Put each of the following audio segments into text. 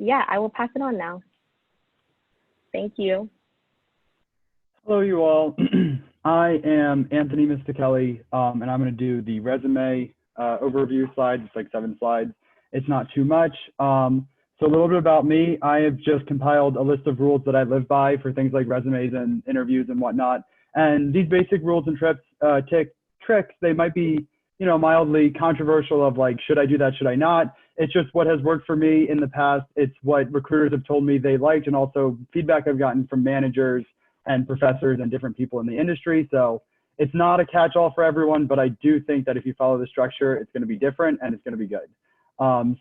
yeah, I will pass it on now. Thank you. Hello, you all. I am Anthony Mistichelli, and I'm going to do the resume overview slide. It's like 7 slides. It's not too much. So a little bit about me. I have just compiled a list of rules that I live by for things like resumes and interviews and whatnot. And these basic rules and tricks, they might be, mildly controversial of like, should I do that? Should I not? It's just what has worked for me in the past. It's what recruiters have told me they liked, and also feedback I've gotten from managers and professors and different people in the industry. So it's not a catch-all for everyone, but I do think that if you follow the structure, it's going to be different and it's going to be good.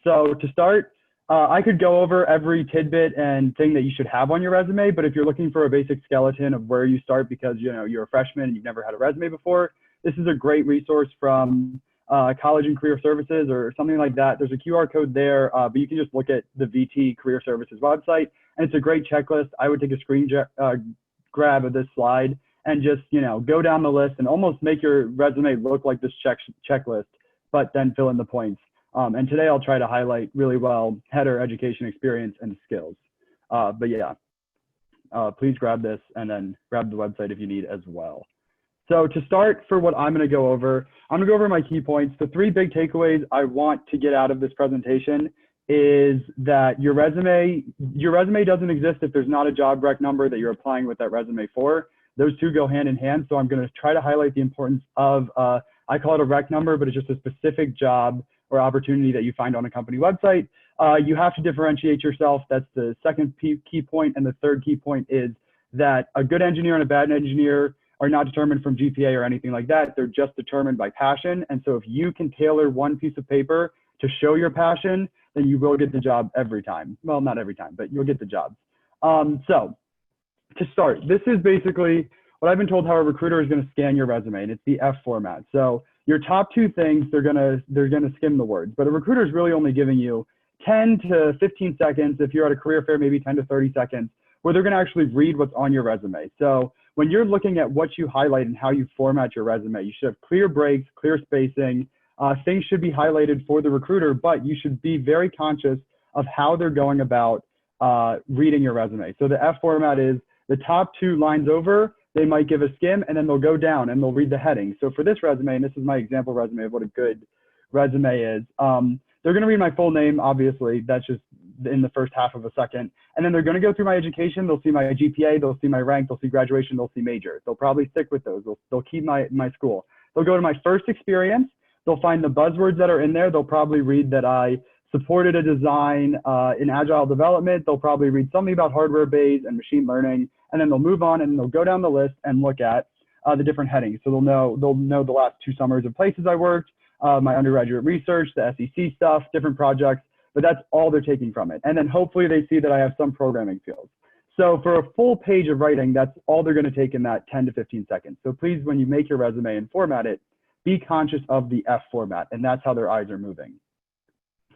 So to start, I could go over every tidbit and thing that you should have on your resume, but if you're looking for a basic skeleton of where you start because you're a freshman and you've never had a resume before, this is a great resource from College and Career Services or something like that. There's a QR code there, but you can just look at the VT Career Services website, and it's a great checklist. I would take a screen grab of this slide and just go down the list and almost make your resume look like this checklist, but then fill in the points. And today I'll try to highlight really well header, education, experience, and skills. But yeah, please grab this and then grab the website if you need as well. So to start, for what I'm going to go over, I'm going to go over my key points. The 3 big takeaways I want to get out of this presentation is that your resume doesn't exist if there's not a job rec number that you're applying with that resume for. Those 2 go hand in hand. So I'm going to try to highlight the importance of, I call it a rec number, but it's just a specific job or opportunity that you find on a company website. You have to differentiate yourself. That's the second key point. And the third key point is that a good engineer and a bad engineer are not determined from GPA or anything like that. They're just determined by passion. And so if you can tailor one piece of paper to show your passion, then you will get the job every time. Well, not every time, but you'll get the job. So to start, this is basically what I've been told how a recruiter is going to scan your resume, and it's the F format. So your top 2 things, they're gonna skim the words, but a recruiter is really only giving you 10 to 15 seconds. If you're at a career fair, maybe 10 to 30 seconds, where they're going to actually read what's on your resume. So when you're looking at what you highlight and how you format your resume, you should have clear breaks, clear spacing. Things should be highlighted for the recruiter, but you should be very conscious of how they're going about reading your resume. So the F format is the top 2 lines over, they might give a skim, and then they'll go down and they'll read the heading. So for this resume, and this is my example resume of what a good resume is, they're going to read my full name, obviously. That's just in the first half of a second. And then they're going to go through my education. They'll see my GPA. They'll see my rank. They'll see graduation. They'll see major. They'll probably stick with those. They'll keep my school. They'll go to my first experience. They'll find the buzzwords that are in there. They'll probably read that I supported a design in agile development. They'll probably read something about hardware bays and machine learning. And then they'll move on and they'll go down the list and look at the different headings. So they'll know the last 2 summers of places I worked, my undergraduate research, the SEC stuff, different projects, but that's all they're taking from it. And then hopefully they see that I have some programming skills. So for a full page of writing, that's all they're going to take in that 10 to 15 seconds. So please, when you make your resume and format it, be conscious of the F format, and that's how their eyes are moving.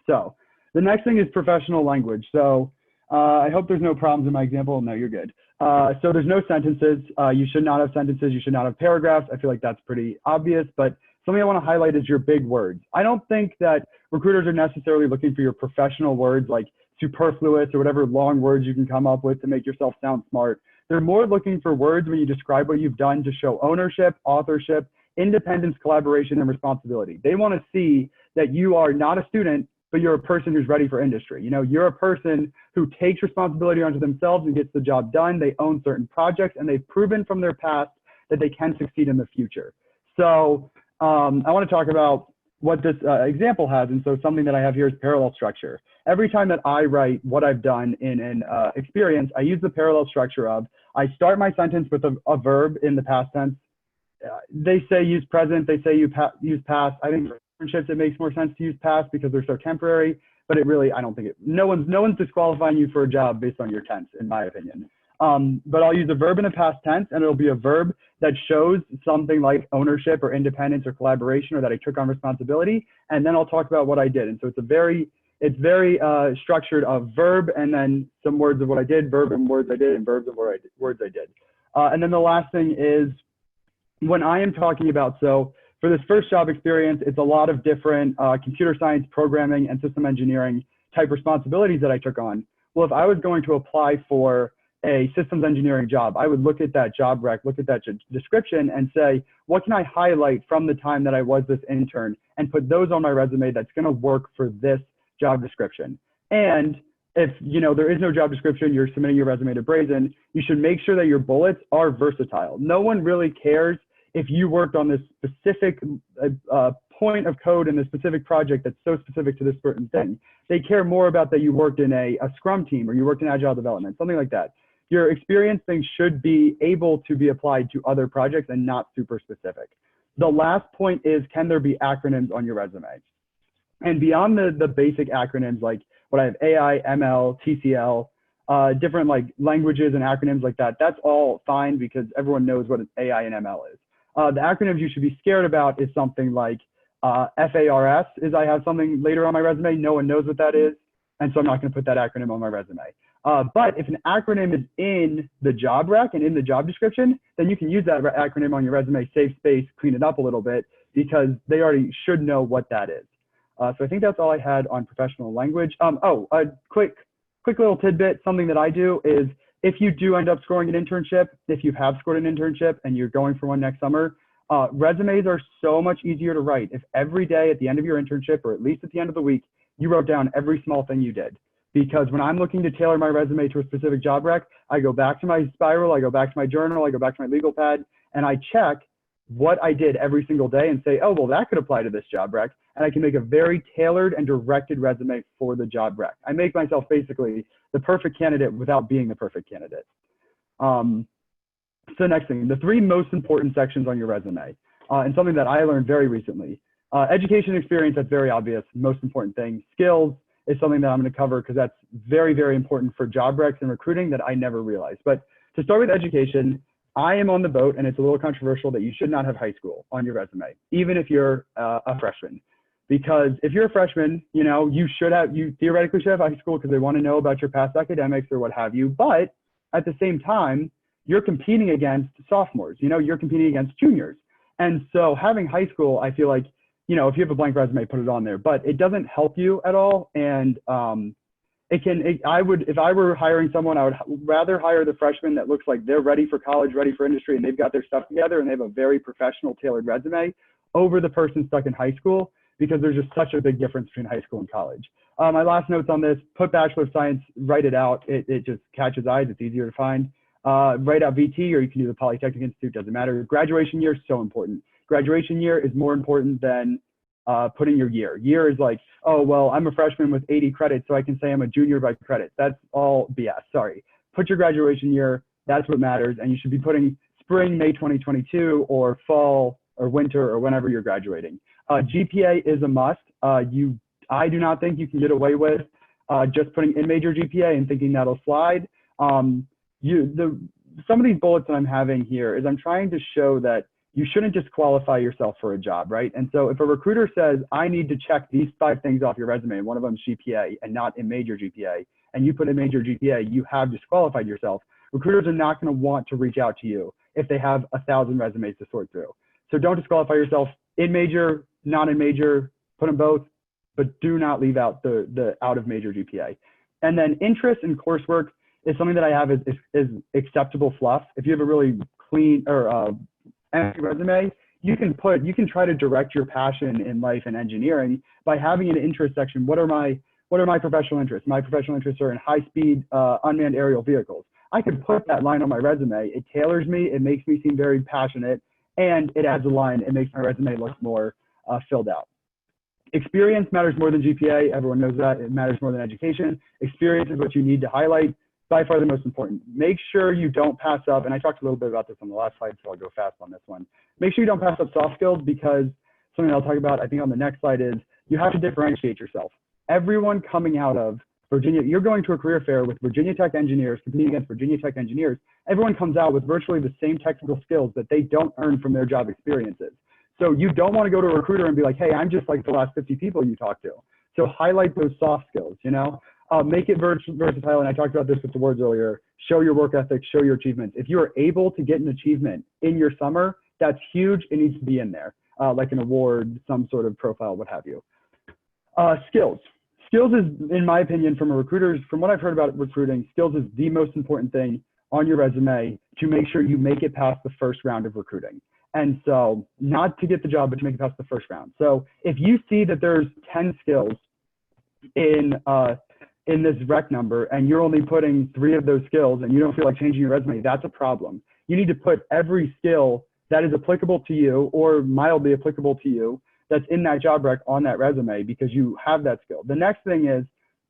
So the next thing is professional language. So I hope there's no problems in my example. No, you're good. So there's no sentences. You should not have sentences. You should not have paragraphs. I feel like that's pretty obvious, but something I want to highlight is your big words. I don't think that recruiters are necessarily looking for your professional words like superfluous or whatever long words you can come up with to make yourself sound smart. They're more looking for words when you describe what you've done to show ownership, authorship, independence, collaboration, and responsibility. They want to see that you are not a student, but you're a person who's ready for industry. You're a person who takes responsibility onto themselves and gets the job done. They own certain projects, and they've proven from their past that they can succeed in the future. So I want to talk about what this example has. And so something that I have here is parallel structure. Every time that I write what I've done in an experience, I use the parallel structure of, I start my sentence with a verb in the past tense. They say use present, they say use past. I think for internships, it makes more sense to use past because they're so temporary, but it really, I don't think no one's disqualifying you for a job based on your tense, in my opinion. But I'll use a verb in the past tense, and it'll be a verb that shows something like ownership or independence or collaboration, or that I took on responsibility. And then I'll talk about what I did. And so it's very structured of verb and then some words of what I did, verb and words I did, and verbs and words I did. And then the last thing is when I am talking about, so for this first job experience, it's a lot of different computer science, programming, and system engineering type responsibilities that I took on. Well, if I was going to apply for a systems engineering job, I would look at that job rec, look at that description and say, what can I highlight from the time that I was this intern and put those on my resume that's going to work for this job description. And if there is no job description, you're submitting your resume to Brazen, you should make sure that your bullets are versatile. No one really cares if you worked on this specific point of code in a specific project that's so specific to this certain thing. They care more about that you worked in a Scrum team or you worked in Agile development, something like that. Your experience thing should be able to be applied to other projects and not super specific. The last point is, can there be acronyms on your resume? And beyond the basic acronyms like what I have, AI, ML, TCL, different like languages and acronyms like that, that's all fine because everyone knows what an AI and ML is. The acronyms you should be scared about is something like FARS, is I have something later on my resume, no one knows what that is, and so I'm not going to put that acronym on my resume. But if an acronym is in the job rec and in the job description, then you can use that acronym on your resume, save space, clean it up a little bit, because they already should know what that is. So I think that's all I had on professional language. A quick little tidbit, something that I do is if you do end up scoring an internship, if you have scored an internship and you're going for one next summer, resumes are so much easier to write. If every day at the end of your internship, or at least at the end of the week, you wrote down every small thing you did. Because when I'm looking to tailor my resume to a specific job rec, I go back to my spiral, I go back to my journal, I go back to my legal pad, and I check what I did every single day and say, oh, well, that could apply to this job rec. And I can make a very tailored and directed resume for the job rec. I make myself basically the perfect candidate without being the perfect candidate. So next thing, the 3 most important sections on your resume, and something that I learned very recently. Education experience, that's very obvious, most important thing. Skills is something that I'm going to cover because that's very, very important for job recs and recruiting that I never realized. But to start with education, I am on the boat, and it's a little controversial that you should not have high school on your resume, even if you're a freshman. Because if you're a freshman, you theoretically should have high school because they want to know about your past academics or what have you. But at the same time, you're competing against sophomores, you're competing against juniors. And so having high school, I feel like, if you have a blank resume, put it on there, but it doesn't help you at all. And if I were hiring someone, I would rather hire the freshman that looks like they're ready for college, ready for industry, and they've got their stuff together and they have a very professional tailored resume over the person stuck in high school, because there's just such a big difference between high school and college. My last notes on this, put Bachelor of Science, write it out. It just catches eyes, it's easier to find. Write out VT, or you can do the Polytechnic Institute, doesn't matter. Graduation year is so important. Graduation year is more important than putting your year. Year is like, oh, well, I'm a freshman with 80 credits, so I can say I'm a junior by credits. That's all BS, sorry. Put your graduation year, that's what matters, and you should be putting spring, May 2022, or fall, or winter, or whenever you're graduating. GPA is a must. I do not think you can get away with just putting in major GPA and thinking that'll slide. Some of these bullets that I'm having here is I'm trying to show that you shouldn't disqualify yourself for a job, right? And so if a recruiter says, I need to check these 5 things off your resume, and one of them is GPA and not a major GPA, and you put a major GPA, you have disqualified yourself. Recruiters are not going to want to reach out to you if they have 1,000 resumes to sort through. So don't disqualify yourself in major, not in major, put them both, but do not leave out the out of major GPA. And then interest and coursework is something that I have is acceptable fluff. If you have a really clean or empty resume, you can try to direct your passion in life and engineering by having an interest section. What are my professional interests? My professional interests are in high-speed unmanned aerial vehicles. I could put that line on my resume. It tailors me. It makes me seem very passionate, and it adds a line. It makes my resume look more filled out. Experience matters more than GPA. Everyone knows that. It matters more than education. Experience is what you need to highlight. By far the most important. Make sure you don't pass up, and I talked a little bit about this on the last slide, so I'll go fast on this one. Make sure you don't pass up soft skills, because something I'll talk about, I think on the next slide, is you have to differentiate yourself. Everyone coming out of Virginia, you're going to a career fair with Virginia Tech engineers, competing against Virginia Tech engineers. Everyone comes out with virtually the same technical skills that they don't earn from their job experiences. So you don't want to go to a recruiter and be like, hey, I'm just like the last 50 people you talk to. So highlight those soft skills, make it versatile. And I talked about this with the words earlier. Show your work ethic, show your achievements. If you are able to get an achievement in your summer, that's huge. It needs to be in there, like an award, some sort of profile, what have you. Skills skills is, in my opinion, from what I've heard about recruiting, skills is the most important thing on your resume to make sure you make it past the first round of recruiting. And so not to get the job, but to make it past the first round. So if you see that there's 10 skills in this rec number and you're only putting 3 of those skills and you don't feel like changing your resume, that's a problem. You need to put every skill that is applicable to you or mildly applicable to you that's in that job rec on that resume because you have that skill. The next thing is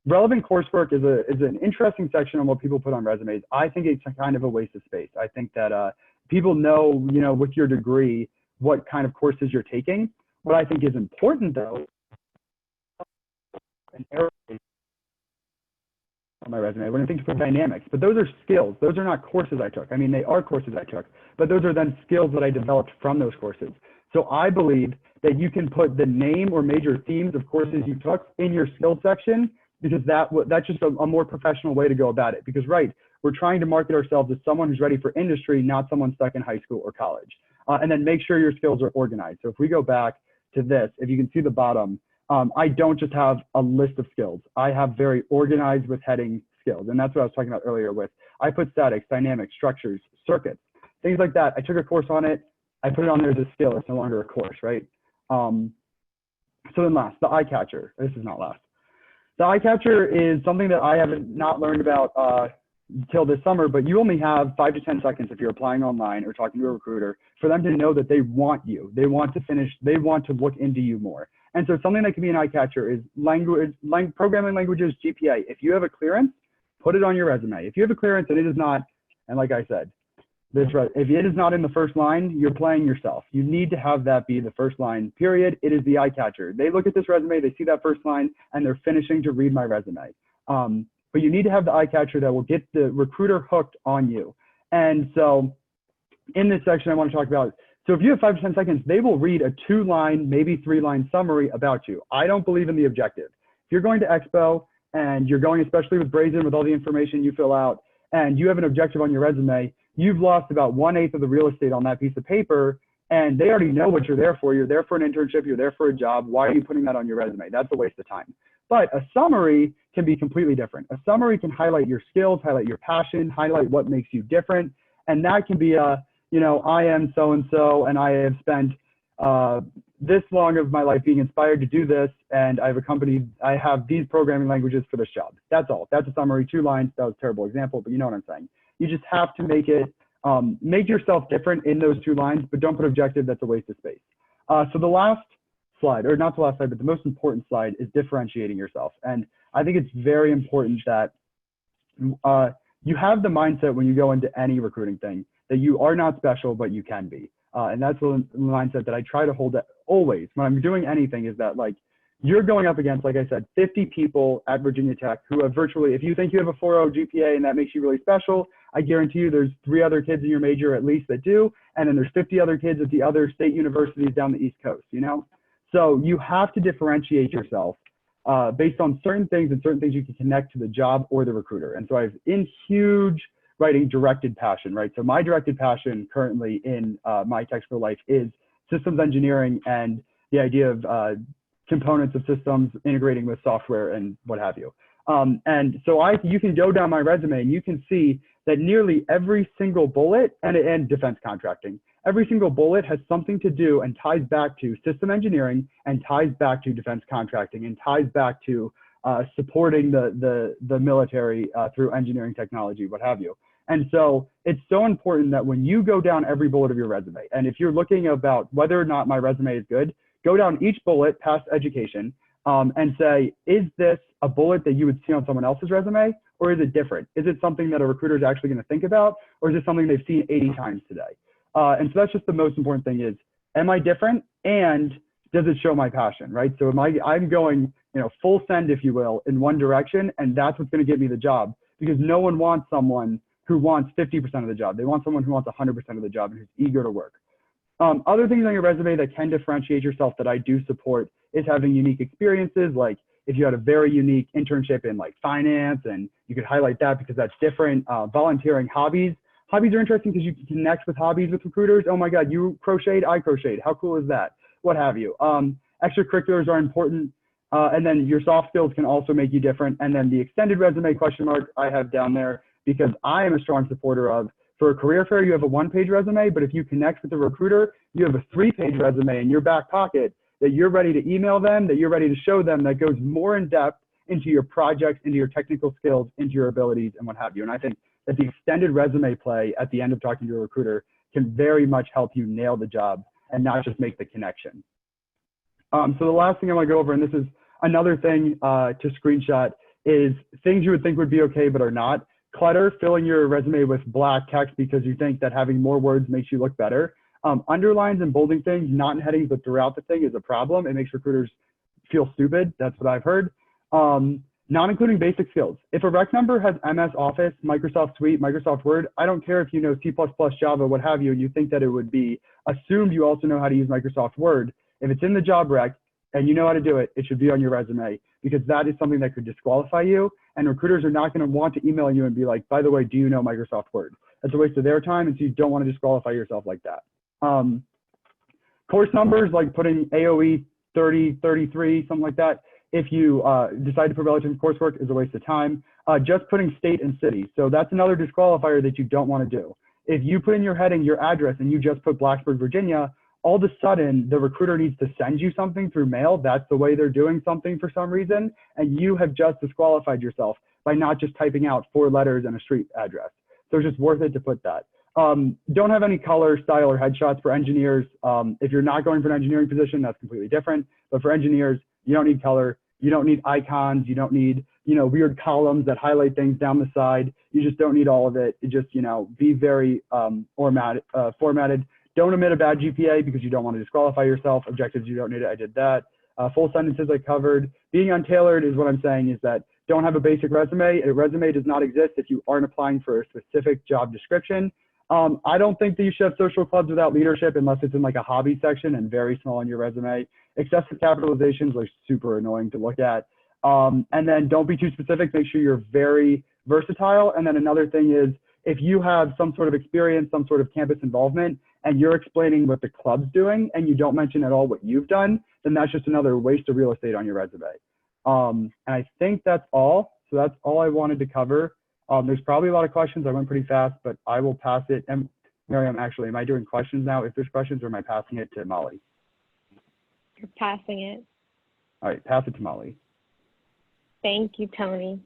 relevant coursework is an interesting section on what people put on resumes. I think it's kind of a waste of space. I think that people know, you know, with your degree, what kind of courses you're taking. What I think is important though, an area on my resume, we're going to think about dynamics, but those are skills. Those are not courses I took. I mean, they are courses I took, but those are then skills that I developed from those courses. So I believe that you can put the name or major themes of courses you took in your skills section because that's just a more professional way to go about it. Because we're trying to market ourselves as someone who's ready for industry, not someone stuck in high school or college. And then make sure your skills are organized. So if we go back to this, if you can see the bottom, I don't just have a list of skills. I have very organized with heading skills. And that's what I was talking about earlier with, I put statics, dynamics, structures, circuits, things like that. I took a course on it. I put it on there as a skill. It's no longer a course, right? So then last, the eye catcher. This is not last. The eye catcher is something that I haven't not learned about till this summer, but you only have 5 to 10 seconds if you're applying online or talking to a recruiter for them to know that they want you. They want to finish, they want to look into you more. And so something that can be an eye catcher is programming languages, GPA. If you have a clearance, put it on your resume. If you have a clearance and it is not, and like I said, if it is not in the first line, you're playing yourself. You need to have that be the first line, period. It is the eye catcher. They look at this resume, they see that first line, and they're finishing to read my resume. But you need to have the eye catcher that will get the recruiter hooked on you. And so in this section, I want to talk about, so if you have 5 to 10 seconds, they will read a 2-line, maybe 3-line summary about you. I don't believe in the objective. If you're going to Expo and you're going, especially with Brazen, with all the information you fill out, and you have an objective on your resume, you've lost about 1/8 of the real estate on that piece of paper, and they already know what you're there for. You're there for an internship. You're there for a job. Why are you putting that on your resume? That's a waste of time. But a summary can be completely different. A summary can highlight your skills, highlight your passion, highlight what makes you different. And that can be you know, I am so-and-so, and I have spent this long of my life being inspired to do this, and I have these programming languages for this job. That's all. That's a summary, 2 lines. That was a terrible example, but you know what I'm saying. You just have to make it, make yourself different in those 2 lines, but don't put objective. That's a waste of space. So the last slide, or not the last slide, but the most important slide is differentiating yourself. And I think it's very important that you have the mindset when you go into any recruiting thing that you are not special, but you can be. And that's the mindset that I try to hold always when I'm doing anything, is that like, you're going up against, like I said, 50 people at Virginia Tech who have virtually, if you think you have a 4.0 GPA and that makes you really special, I guarantee you there's 3 other kids in your major at least that do. And then there's 50 other kids at the other state universities down the East Coast, you know? So you have to differentiate yourself based on certain things, and certain things you can connect to the job or the recruiter. And so I've in huge writing directed passion, right? So my directed passion currently in my technical life is systems engineering and the idea of components of systems integrating with software and what have you. And so you can go down my resume and you can see that nearly every single bullet, and defense contracting, every single bullet has something to do and ties back to system engineering, and ties back to defense contracting, and ties back to supporting the military through engineering technology, what have you. And so it's so important that when you go down every bullet of your resume, and if you're looking about whether or not my resume is good, go down each bullet past education and say, is this a bullet that you would see on someone else's resume, or is it different? Is it something that a recruiter is actually going to think about, or is it something they've seen 80 times today? And so that's just the most important thing is, am I different, and does it show my passion, right? So I'm going, you know, full send, if you will, in one direction, and that's what's going to get me the job, because no one wants someone who wants 50% of the job. They want someone who wants 100% of the job and who's eager to work. Other things on your resume that can differentiate yourself that I do support is having unique experiences. Like if you had a very unique internship in like finance, and you could highlight that because that's different. Volunteering, hobbies. Hobbies are interesting because you can connect with hobbies with recruiters. Oh my God, you crocheted, I crocheted. How cool is that? What have you. Extracurriculars are important. And then your soft skills can also make you different. And then the extended resume question mark I have down there because I am a strong supporter of, for a career fair, you have a 1-page resume, but if you connect with the recruiter, you have a 3-page resume in your back pocket that you're ready to email them, that you're ready to show them, that goes more in depth into your projects, into your technical skills, into your abilities, and what have you. And I think that the extended resume play at the end of talking to a recruiter can very much help you nail the job and not just make the connection. So the last thing I want to go over, and this is another thing to screenshot, is things you would think would be okay but are not. Clutter, filling your resume with black text because you think that having more words makes you look better. Underlines and bolding things, not in headings but throughout the thing, is a problem. It makes recruiters feel stupid. That's what I've heard. Not including basic skills. If a rec number has MS Office, Microsoft Suite, Microsoft Word, I don't care if you know C++, Java, what have you, and you think that it would be assumed you also know how to use Microsoft Word. If it's in the job rec and you know how to do it, it should be on your resume because that is something that could disqualify you. And recruiters are not going to want to email you and be like, by the way, do you know Microsoft Word? That's a waste of their time, and so you don't want to disqualify yourself like that. Course numbers, like putting AOE 30, 33, something like that, if you decide to put relative coursework, is a waste of time. Just putting state and city. So that's another disqualifier that you don't want to do. If you put in your heading your address and you just put Blacksburg, Virginia, all of a sudden the recruiter needs to send you something through mail. That's the way they're doing something for some reason. And you have just disqualified yourself by not just typing out 4 letters and a street address. So it's just worth it to put that. Don't have any color, style, or headshots for engineers. If you're not going for an engineering position, that's completely different. But for engineers, you don't need color. You don't need icons. You don't need, weird columns that highlight things down the side. You just don't need all of it. It just, be very formatted. Don't omit a bad GPA because you don't want to disqualify yourself. Objectives, you don't need it. I did that. Full sentences I covered. Being untailored is what I'm saying is that don't have a basic resume. A resume does not exist if you aren't applying for a specific job description. I don't think that you should have social clubs without leadership unless it's in like a hobby section and very small on your resume. Excessive capitalizations are super annoying to look at. And then don't be too specific. Make sure you're very versatile. And then another thing is if you have some sort of experience, some sort of campus involvement, and you're explaining what the club's doing and you don't mention at all what you've done, then that's just another waste of real estate on your resume. And I think that's all. So that's all I wanted to cover. There's probably a lot of questions. I went pretty fast, but I will pass it. And Miriam, actually, am I doing questions now? If there's questions, or am I passing it to Molly? You're passing it. All right, pass it to Molly. Thank you, Tony.